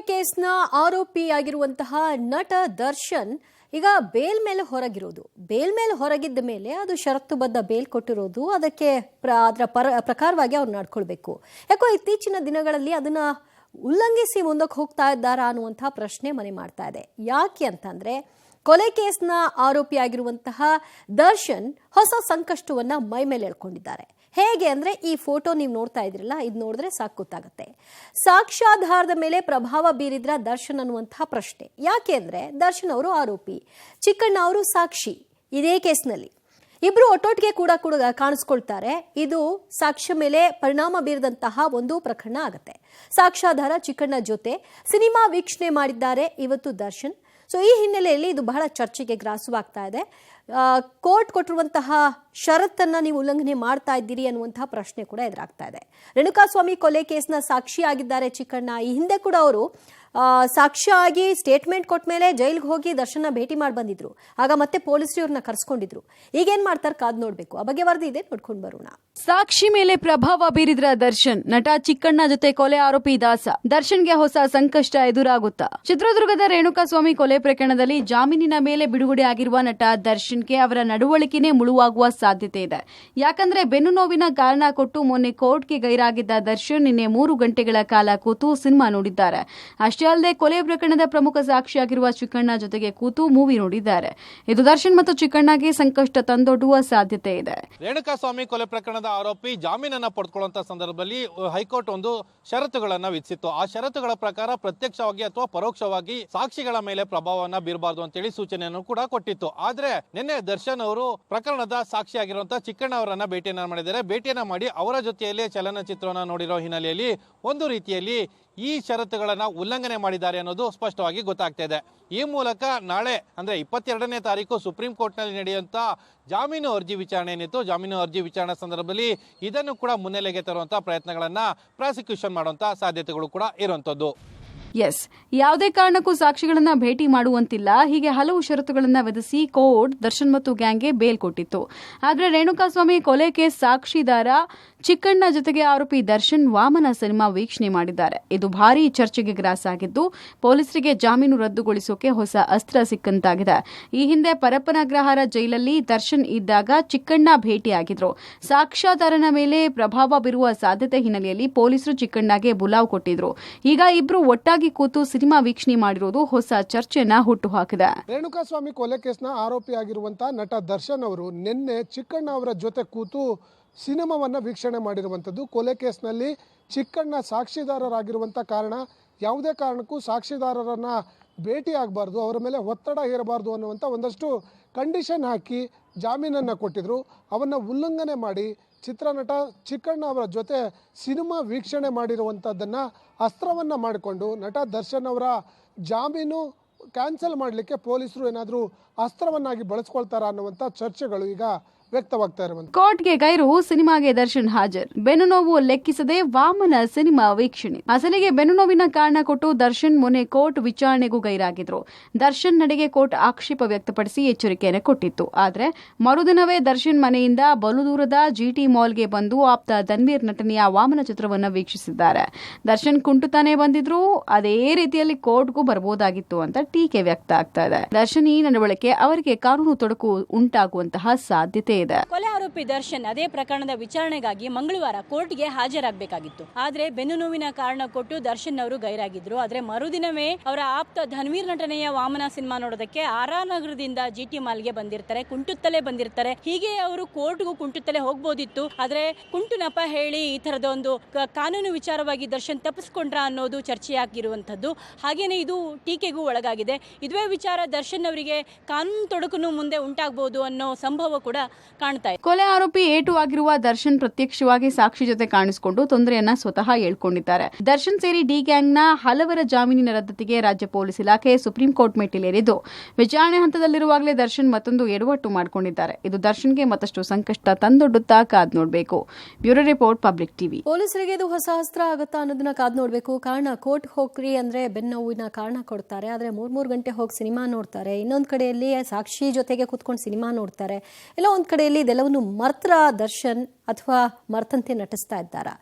ಕೇಸ್ನ ಆರೋಪಿಯಾಗಿರುವಂತಹ ನಟ ದರ್ಶನ್ ಈಗ ಬೇಲ್ ಮೇಲೆ ಹೊರಗಿದ್ದ ಮೇಲೆ ಅದು ಷರತ್ತುಬದ್ಧ ಬೇಲ್ ಕೊಟ್ಟಿರೋದು ಅದಕ್ಕೆ ಅದರ ಪ್ರಕಾರವಾಗಿ ಅವ್ರು ನಡ್ಕೊಳ್ಬೇಕು. ಯಾಕೋ ಇತ್ತೀಚಿನ ದಿನಗಳಲ್ಲಿ ಅದನ್ನ ಉಲ್ಲಂಘಿಸಿ ಮುಂದಕ್ಕೆ ಹೋಗ್ತಾ ಇದ್ದಾರಾ ಅನ್ನುವಂತಹ ಪ್ರಶ್ನೆ ಮನೆ ಮಾಡ್ತಾ ಇದೆ. ಯಾಕೆ ಅಂತಂದ್ರೆ ಕೊಲೆ ಕೇಸ್ನ ಆರೋಪಿಯಾಗಿರುವಂತಹ ದರ್ಶನ್ ಹೊಸ ಸಂಕಷ್ಟವನ್ನ ಮೈ ಮೇಲೆ ಎಳ್ಕೊಂಡಿದ್ದಾರೆ. ಹೇಗೆ ಅಂದ್ರೆ ಈ ಫೋಟೋ ನೀವು ನೋಡ್ತಾ ಇದ್ರಲ್ಲ, ಇದು ನೋಡಿದ್ರೆ ಸಾಕು ಗೊತ್ತಾಗುತ್ತೆ. ಸಾಕ್ಷ್ಯಾಧಾರದ ಮೇಲೆ ಪ್ರಭಾವ ಬೀರಿದ್ರ ದರ್ಶನ್ ಅನ್ನುವಂತಹ ಪ್ರಶ್ನೆ. ಯಾಕೆ ಅಂದ್ರೆ ದರ್ಶನ್ ಅವರು ಆರೋಪಿ, ಚಿಕ್ಕಣ್ಣ ಅವರು ಸಾಕ್ಷಿ. ಇದೇ ಕೇಸ್ನಲ್ಲಿ ಇಬ್ರು ಒಟ್ಟೊಟ್ಟಿಗೆ ಕೂಡ ಕಾಣಿಸ್ಕೊಳ್ತಾರೆ. ಇದು ಸಾಕ್ಷ್ಯ ಮೇಲೆ ಪರಿಣಾಮ ಬೀರಿದಂತಹ ಒಂದು ಪ್ರಕರಣ ಆಗುತ್ತೆ. ಸಾಕ್ಷ್ಯಾಧಾರ ಚಿಕ್ಕಣ್ಣ ಜೊತೆ ಸಿನಿಮಾ ವೀಕ್ಷಣೆ ಮಾಡಿದ್ದಾರೆ ಇವತ್ತು ದರ್ಶನ್. ಸೊ ಈ ಹಿನ್ನೆಲೆಯಲ್ಲಿ ಇದು ಬಹಳ ಚರ್ಚೆಗೆ ಗ್ರಾಸವಾಗ್ತಾ ಇದೆ. ಕೋರ್ಟ್ ಕೊಟ್ಟಿರುವಂತಹ ಷರತ್ತನ್ನ ನೀವು ಉಲ್ಲಂಘನೆ ಮಾಡ್ತಾ ಇದ್ದೀರಿ ಅನ್ನುವಂತಹ ಪ್ರಶ್ನೆ ಕೂಡ ಎದುರಾಗ್ತಾ ಇದೆ. ರೇಣುಕಾಸ್ವಾಮಿ ಕೊಲೆ ಕೇಸ್ನ ಸಾಕ್ಷಿಯಾಗಿದ್ದಾರೆ ಚಿಕ್ಕಣ್ಣ. ಈ ಹಿಂದೆ ಕೂಡ ಅವರು ಸಾಕ್ಷಿಯಾಗಿ ಸ್ಟೇಟ್ಮೆಂಟ್ ಕೊಟ್ಟ ಮೇಲೆ ಜೈಲ್ಗೆ ಹೋಗಿ ದರ್ಶನ ಭೇಟಿ ಮಾಡಿ ಬಂದಿದ್ರು. ಆಗ ಮತ್ತೆ ಪೊಲೀಸರು ಇವ್ರನ್ನ ಕರ್ಸ್ಕೊಂಡಿದ್ರು. ಈಗೇನ್ ಮಾಡ್ತಾರೆ ಕಾದ್ ನೋಡ್ಬೇಕು. ಆ ಬಗ್ಗೆ ವರದಿ ಇದೆ, ನೋಡ್ಕೊಂಡು ಬರೋಣ. ಸಾಕ್ಷಿ ಮೇಲೆ ಪ್ರಭಾವ ಬೀರಿದ್ರ ದರ್ಶನ್, ನಟ ಚಿಕ್ಕಣ್ಣ ಜೊತೆ ಕೊಲೆ ಆರೋಪಿ ದಾಸ. ದರ್ಶನ್ಗೆ ಹೊಸ ಸಂಕಷ್ಟ ಎದುರಾಗುತ್ತಾ? ಚಿತ್ರದುರ್ಗದ ರೇಣುಕಾಸ್ವಾಮಿ ಕೊಲೆ ಪ್ರಕರಣದಲ್ಲಿ ಜಾಮೀನಿನ ಮೇಲೆ ಬಿಡುಗಡೆ ಆಗಿರುವ ನಟ ದರ್ಶನ್ಗೆ ಅವರ ನಡವಳಿಕೆನೇ ಮುಳುವಾಗುವ ಸಾಧ್ಯತೆ ಇದೆ. ಯಾಕಂದ್ರೆ ಬೆನ್ನು ನೋವಿನ ಕಾರಣ ಕೊಟ್ಟು ಮೊನ್ನೆ ಕೋರ್ಟ್ಗೆ ಗೈರಾಗಿದ್ದ ದರ್ಶನ್ ನಿನ್ನೆ 3 ಗಂಟೆಗಳ ಕಾಲ ಕೂತು ಸಿನಿಮಾ ನೋಡಿದ್ದಾರೆ. ಅಷ್ಟೇ ಅಲ್ಲದೆ ಕೊಲೆ ಪ್ರಕರಣದ ಪ್ರಮುಖ ಸಾಕ್ಷಿಯಾಗಿರುವ ಚಿಕ್ಕಣ್ಣ ಜೊತೆಗೆ ಕೂತು ಮೂವಿ ನೋಡಿದ್ದಾರೆ. ಇದು ದರ್ಶನ್ ಮತ್ತು ಚಿಕ್ಕಣ್ಣಗೆ ಸಂಕಷ್ಟ ತಂದೊಡ್ಡುವ ಸಾಧ್ಯತೆ ಇದೆ. ರೇಣುಕಾಸ್ವಾಮಿ ಕೊಲೆ ಪ್ರಕರಣದ ಆರೋಪಿ ಜಾಮೀನನ್ನ ಪಡೆದುಕೊಳ್ಳುವಂತ ಸಂದರ್ಭದಲ್ಲಿ ಹೈಕೋರ್ಟ್ ಒಂದು ಷರತ್ತುಗಳನ್ನ ವಿಧಿಸಿತ್ತು. ಆ ಷರತ್ತುಗಳ ಪ್ರಕಾರ ಪ್ರತ್ಯಕ್ಷವಾಗಿ ಅಥವಾ ಪರೋಕ್ಷವಾಗಿ ಸಾಕ್ಷಿಗಳ ಮೇಲೆ ಪ್ರಭಾವವನ್ನ ಬೀರಬಾರದು ಅಂತೇಳಿ ಸೂಚನೆಯನ್ನು ಕೂಡ ಕೊಟ್ಟಿತ್ತು. ಆದ್ರೆ ನಿನ್ನೆ ದರ್ಶನ್ ಅವರು ಪ್ರಕರಣದ ಸಾಕ್ಷಿಯಾಗಿರುವಂತಹ ಚಿಕ್ಕಣ್ಣ ಅವರನ್ನ ಭೇಟಿಯನ್ನ ಮಾಡಿದ್ದಾರೆ. ಭೇಟಿಯನ್ನ ಮಾಡಿ ಅವರ ಜೊತೆಯಲ್ಲಿ ಚಲನಚಿತ್ರವನ್ನ ನೋಡಿರೋ ಹಿನ್ನೆಲೆಯಲ್ಲಿ ಒಂದು ರೀತಿಯಲ್ಲಿ ಈ ಷರತ್ತುಗಳನ್ನ ಉಲ್ಲಂಘನೆ ಮಾಡಿದ್ದಾರೆ ಅನ್ನೋದು ಸ್ಪಷ್ಟವಾಗಿ ಗೊತ್ತಾಗ್ತಾ ಇದೆ. ಈ ಮೂಲಕ ನಾಳೆ ಅಂದ್ರೆ 22ನೇ ತಾರೀಕು ಸುಪ್ರೀಂ ಕೋರ್ಟ್ ನಲ್ಲಿ ನಡೆಯುವಂತ ಜಾಮೀನು ಅರ್ಜಿ ವಿಚಾರಣೆ ಏನಿತ್ತು, ಜಾಮೀನು ಅರ್ಜಿ ವಿಚಾರಣೆ ಸಂದರ್ಭದಲ್ಲಿ ಇದನ್ನು ಕೂಡ ಮುನ್ನೆಲೆಗೆ ತರುವಂತಹ ಪ್ರಯತ್ನಗಳನ್ನ ಪ್ರಾಸಿಕ್ಯೂಷನ್ ಮಾಡುವಂತ ಸಾಧ್ಯತೆಗಳು ಕೂಡ ಇರುವಂತದ್ದು. ಯಾವುದೇ ಕಾರಣಕ್ಕೂ ಸಾಕ್ಷಿಗಳನ್ನ ಭೇಟಿ ಮಾಡುವಂತಿಲ್ಲ, ಹೀಗೆ ಹಲವು ಷರತ್ತುಗಳನ್ನ ವಿಧಿಸಿ ಕೋರ್ಟ್ ದರ್ಶನ್ ಮತ್ತು ಗ್ಯಾಂಗ್ಗೆ ಬೇಲ್ ಕೊಟ್ಟಿತ್ತು. ಆದರೆ ರೇಣುಕಾಸ್ವಾಮಿ ಕೊಲೆ ಕೇಸ್ ಸಾಕ್ಷಿದಾರ ಚಿಕ್ಕಣ್ಣ ಜೊತೆಗೆ ಆರೋಪಿ ದರ್ಶನ್ ವಾಮನ ಸಿನಿಮಾ ವೀಕ್ಷಣೆ ಮಾಡಿದ್ದಾರೆ. ಇದು ಭಾರೀ ಚರ್ಚೆಗೆ ಗ್ರಾಸಾಗಿದ್ದು ಪೊಲೀಸರಿಗೆ ಜಾಮೀನು ರದ್ದುಗೊಳಿಸೋಕೆ ಹೊಸ ಅಸ್ತ್ರ ಸಿಕ್ಕಂತಾಗಿದೆ. ಈ ಹಿಂದೆ ಪರಪ್ಪನಗ್ರಹಾರ ಜೈಲಲ್ಲಿ ದರ್ಶನ್ ಇದ್ದಾಗ ಚಿಕ್ಕಣ್ಣ ಭೇಟಿಯಾಗಿದ್ರು. ಸಾಕ್ಷ್ಯಾಧಾರನ ಮೇಲೆ ಪ್ರಭಾವ ಬೀರುವ ಸಾಧ್ಯತೆ ಹಿನ್ನೆಲೆಯಲ್ಲಿ ಪೊಲೀಸರು ಚಿಕ್ಕಣ್ಣಗೆ ಬುಲಾವ್ ಕೊಟ್ಟಿದ್ರು. ಈಗ ಇಬ್ರು ಒಟ್ಟಾಗಿ ಕೂತು ಸಿನಿಮಾ ವೀಕ್ಷಣೆ ಮಾಡಿರೋದು ಹೊಸ ಚರ್ಚೆಯನ್ನ ಹುಟ್ಟುಹಾಕಿದೆ. ರೇಣುಕಾಸ್ವಾಮಿ ಕೊಲೆ ಕೇಸ್ನ ಆರೋಪಿಯಾಗಿರುವಂತಹ ನಟ ದರ್ಶನ್ ಅವರು ನಿನ್ನೆ ಚಿಕ್ಕಣ್ಣ ಅವರ ಜೊತೆ ಕೂತು ಸಿನಿಮಾವನ್ನ ವೀಕ್ಷಣೆ ಮಾಡಿರುವಂಥದ್ದು. ಕೊಲೆ ಕೇಸ್ನಲ್ಲಿ ಚಿಕ್ಕಣ್ಣ ಸಾಕ್ಷಿದಾರರಾಗಿರುವಂಥ ಕಾರಣ ಯಾವುದೇ ಕಾರಣಕ್ಕೂ ಸಾಕ್ಷಿದಾರರನ್ನ ಭೇಟಿ ಆಗಬಾರ್ದು, ಅವರ ಮೇಲೆ ಒತ್ತಡ ಹೇರಬಾರ್ದು ಅನ್ನುವಂಥ ಒಂದಷ್ಟು ಕಂಡೀಷನ್ ಹಾಕಿ ಜಾಮೀನನ್ನು ಕೊಟ್ಟಿದ್ರು. ಅವನ್ನು ಉಲ್ಲಂಘನೆ ಮಾಡಿ ಚಿತ್ರನಟ ಚಿಕ್ಕಣ್ಣ ಅವರ ಜೊತೆ ಸಿನಿಮಾ ವೀಕ್ಷಣೆ ಮಾಡಿರುವಂಥದ್ದನ್ನು ಅಸ್ತ್ರವನ್ನು ಮಾಡಿಕೊಂಡು ನಟ ದರ್ಶನ್ ಅವರ ಜಾಮೀನು ಕ್ಯಾನ್ಸಲ್ ಮಾಡಲಿಕ್ಕೆ ಪೊಲೀಸರು ಏನಾದರೂ ಅಸ್ತ್ರವನ್ನಾಗಿ ಬಳಸ್ಕೊಳ್ತಾರಾ ಅನ್ನುವಂಥ ಚರ್ಚೆಗಳು ಈಗ ವ್ಯಕ್ತವಾಗ್ತಾ ಇರುವಂತ. ಕೋರ್ಟ್ಗೆ ಗೈರು, ಸಿನಿಮಾಗೆ ದರ್ಶನ್ ಹಾಜರ್. ಬೆನ್ನು ನೋವು ಲೆಕ್ಕಿಸದೆ ವಾಮನ ಸಿನಿಮಾ ವೀಕ್ಷಣೆ. ಅಸಲಿಗೆ ಬೆನ್ನು ನೋವಿನ ಕಾರಣ ಕೊಟ್ಟು ದರ್ಶನ್ ಮೊನ್ನೆ ಕೋರ್ಟ್ ವಿಚಾರಣೆಗೂ ಗೈರಾಗಿದ್ರು. ದರ್ಶನ್ ನಡೆಗೆ ಕೋರ್ಟ್ ಆಕ್ಷೇಪ ವ್ಯಕ್ತಪಡಿಸಿ ಎಚ್ಚರಿಕೆಯನ್ನು ಕೊಟ್ಟಿತ್ತು. ಆದ್ರೆ ಮರುದಿನವೇ ದರ್ಶನ್ ಮನೆಯಿಂದ ಬಲು ದೂರದ ಜಿಟಿ ಮಾಲ್ಗೆ ಬಂದು ಆಪ್ತ ಧನ್ವೀರ್ ನಟನೆಯ ವಾಮನ ಚಿತ್ರವನ್ನು ವೀಕ್ಷಿಸಿದ್ದಾರೆ. ದರ್ಶನ್ ಕುಂಟುತ್ತಾನೆ ಬಂದಿದ್ರು, ಅದೇ ರೀತಿಯಲ್ಲಿ ಕೋರ್ಟ್ಗೂ ಬರಬಹುದಾಗಿತ್ತು ಅಂತ ಟೀಕೆ ವ್ಯಕ್ತ ಆಗ್ತಾ ಇದೆ. ದರ್ಶನ್ ಈ ನಡವಳಿಕೆ ಅವರಿಗೆ ಕಾನೂನು ತೊಡಕು ಉಂಟಾಗುವಂತಹ ಸಾಧ್ಯತೆ. ಕೊಲೆ ಆರೋಪಿ ದರ್ಶನ್ ಅದೇ ಪ್ರಕರಣದ ವಿಚಾರಣೆಗಾಗಿ ಮಂಗಳವಾರ ಕೋರ್ಟ್ಗೆ ಹಾಜರಾಗಬೇಕಾಗಿತ್ತು. ಆದ್ರೆ ಬೆನ್ನು ನೋವಿನ ಕಾರಣ ಕೊಟ್ಟು ದರ್ಶನ್ ಅವರು ಗೈರಾಗಿದ್ರು. ಆದ್ರೆ ಮರುದಿನವೇ ಅವರ ಆಪ್ತ ಧನ್ವೀರ್ ನಟನೆಯ ವಾಮನ ಸಿನಿಮಾ ನೋಡೋದಕ್ಕೆ ಆರ್ ನಗರದಿಂದ ಜಿಟಿ ಮಾಲ್ಗೆ ಬಂದಿರ್ತಾರೆ, ಕುಂಟುತ್ತಲೇ ಬಂದಿರ್ತಾರೆ. ಹೀಗೆ ಅವರು ಕೋರ್ಟ್ಗೂ ಕುಂಟುತ್ತಲೇ ಹೋಗ್ಬೋದಿತ್ತು. ಆದ್ರೆ ಕುಂಟು ನೆಪ ಹೇಳಿ ಈ ತರದ ಒಂದು ಕಾನೂನು ವಿಚಾರವಾಗಿ ದರ್ಶನ್ ತಪ್ಪಿಸ್ಕೊಂಡ್ರ ಅನ್ನೋದು ಚರ್ಚೆಯಾಗಿರುವಂತದ್ದು. ಹಾಗೇನೆ ಇದು ಟೀಕೆಗೂ ಒಳಗಾಗಿದೆ. ಇದುವೇ ವಿಚಾರ ದರ್ಶನ್ ಅವರಿಗೆ ಕಾನೂನು ತೊಡಕು ಮುಂದೆ ಉಂಟಾಗಬಹುದು ಅನ್ನೋ ಸಂಭವ ಕೂಡ ಕಾಣ್ತಾ ಇದೆ. ಕೊಲೆ ಆರೋಪಿ ಏಟು ಆಗಿರುವ ದರ್ಶನ್ ಪ್ರತ್ಯಕ್ಷವಾಗಿ ಸಾಕ್ಷಿ ಜೊತೆ ಕಾಣಿಸಿಕೊಂಡು ತೊಂದರೆಯನ್ನ ಸ್ವತಃ ಹೇಳ್ಕೊಂಡಿದ್ದಾರೆ. ದರ್ಶನ್ ಸೇರಿ ಡಿ ಗ್ಯಾಂಗ್ನ ಹಲವರ ಜಾಮೀನಿನ ರದ್ದತಿಗೆ ರಾಜ್ಯ ಪೊಲೀಸ್ ಇಲಾಖೆ ಸುಪ್ರೀಂ ಕೋರ್ಟ್ ಮೆಟ್ಟಿಲೇರಿದ್ದು ವಿಚಾರಣೆ ಹಂತದಲ್ಲಿರುವಾಗಲೇ ದರ್ಶನ್ ಮತ್ತೊಂದು ಎಡವಟ್ಟು ಮಾಡಿಕೊಂಡಿದ್ದಾರೆ. ಇದು ದರ್ಶನ್ಗೆ ಮತ್ತಷ್ಟು ಸಂಕಷ್ಟ ತಂದೊಡ್ಡುತ್ತಾ ಕಾದ್ ನೋಡಬೇಕು. Bureau report, public TV. ಪೊಲೀಸರಿಗೆ ಇದು ಹೊಸ ಅಸ್ತ್ರ ಆಗುತ್ತಾ ಅನ್ನೋದನ್ನ ಕಾದ್ ನೋಡಬೇಕು. ಕಾರಣ ಕೋರ್ಟ್ ಹೋಗ್ರಿ ಅಂದ್ರೆ ಬೆನ್ನೋವಿನ ಕಾರಣ ಕೊಡ್ತಾರೆ. ಆದ್ರೆ 3 ಗಂಟೆ ಹೋಗಿ ಸಿನಿಮಾ ನೋಡ್ತಾರೆ. ಇನ್ನೊಂದ್ ಕಡೆಯಲ್ಲಿ ಸಾಕ್ಷಿ ಜೊತೆಗೆ ಕೂತ್ಕೊಂಡು ಸಿನಿಮಾ ನೋಡ್ತಾರೆ. ಎಲ್ಲ ಒಂದ್ ಕಡೆಯಲ್ಲಿ ಇದೆಲ್ಲವನ್ನು ಮರ್ತ್ರ ದರ್ಶನ್ ಅಥವಾ ಮರ್ತಂತೆ ನಟಿಸ್ತಾ ಇದ್ದಾರಾ?